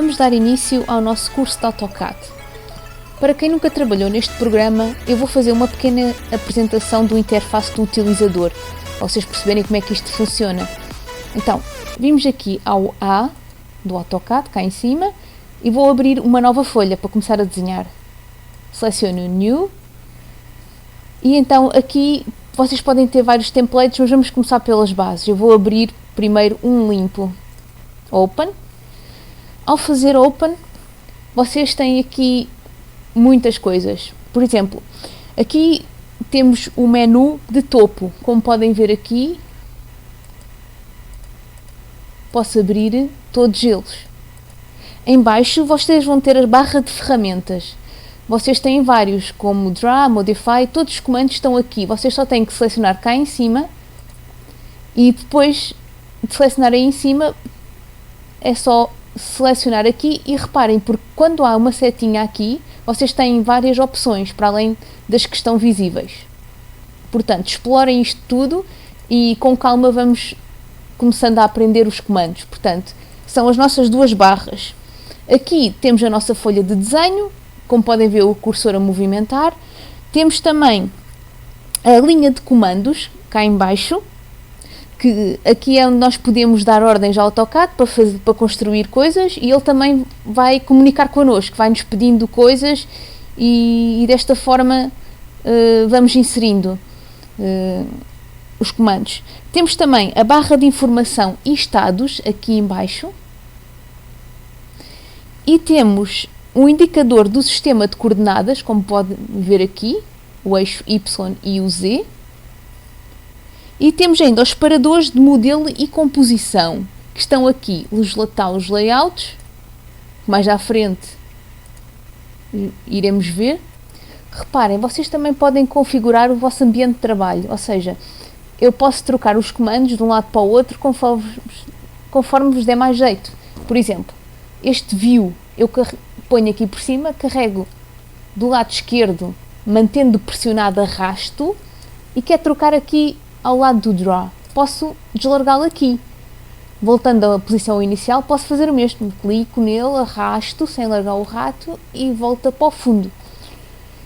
vamos dar início ao nosso curso de AutoCAD. Para quem nunca trabalhou neste programa, eu vou fazer uma pequena apresentação do interface do utilizador, para vocês perceberem como é que isto funciona. Então, vimos aqui ao A do AutoCAD, cá em cima, e vou abrir uma nova folha para começar a desenhar. Seleciono New, e então aqui vocês podem ter vários templates, mas vamos começar pelas bases. Eu vou abrir primeiro um limpo. Open. Ao fazer Open, vocês têm aqui muitas coisas. Por exemplo, aqui temos o menu de topo. Como podem ver aqui, posso abrir todos eles. Em baixo vocês vão ter a barra de ferramentas. Vocês têm vários, como Draw, Modify, todos os comandos estão aqui. Vocês só têm que selecionar cá em cima e depois de selecionar aí em cima é só selecionar aqui e reparem, porque quando há uma setinha aqui, vocês têm várias opções para além das que estão visíveis. Portanto, explorem isto tudo e com calma vamos começando a aprender os comandos. Portanto, são as nossas duas barras. Aqui temos a nossa folha de desenho, como podem ver o cursor a movimentar. Temos também a linha de comandos, cá em baixo, que aqui é onde nós podemos dar ordens ao AutoCAD para construir coisas, e ele também vai comunicar connosco, vai-nos pedindo coisas e desta forma vamos inserindo os comandos. Temos também a barra de informação e estados aqui em baixo, e temos um indicador do sistema de coordenadas, como podem ver aqui, o eixo Y e o Z. E temos ainda os separadores de modelo e composição, que estão aqui, os layouts, mais à frente iremos ver. Reparem, vocês também podem configurar o vosso ambiente de trabalho, ou seja, eu posso trocar os comandos de um lado para o outro conforme vos der mais jeito. Por exemplo, este view eu ponho aqui por cima, carrego do lado esquerdo, mantendo pressionado arrasto, e quero trocar aqui ao lado do Draw. Posso deslargá-lo aqui. Voltando à posição inicial, posso fazer o mesmo. Clico nele, arrasto, sem largar o rato, e volta para o fundo.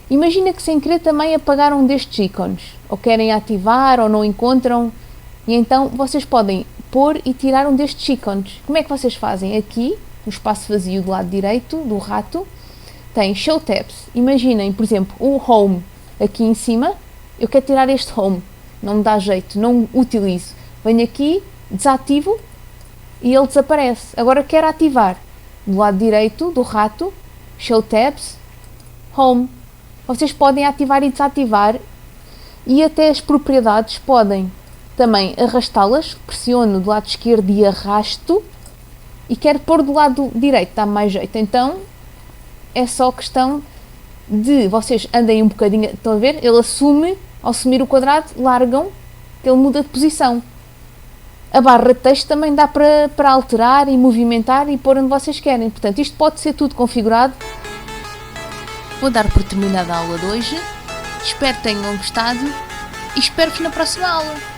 Imagina que sem querer também apagaram um destes ícones, ou querem ativar, ou não encontram, e então vocês podem pôr e tirar um destes ícones. Como é que vocês fazem? Aqui, no espaço vazio do lado direito do rato, tem Show Tabs. Imaginem, por exemplo, o Home aqui em cima, eu quero tirar este Home, não me dá jeito, não utilizo. Venho aqui, desativo e ele desaparece. Agora quero ativar, do lado direito do rato, Show Tabs, Home. Vocês podem ativar e desativar, e até as propriedades podem também arrastá-las. Pressiono do lado esquerdo e arrasto, e quero pôr do lado direito, dá mais jeito. Então é só questão de vocês andem um bocadinho, estão a ver? Ele assume, ao assumir o quadrado, largam, que ele muda de posição. A barra de texto também dá para alterar e movimentar e pôr onde vocês querem. Portanto, isto pode ser tudo configurado. Vou dar por terminada a aula de hoje. Espero que tenham gostado e espero-vos na próxima aula.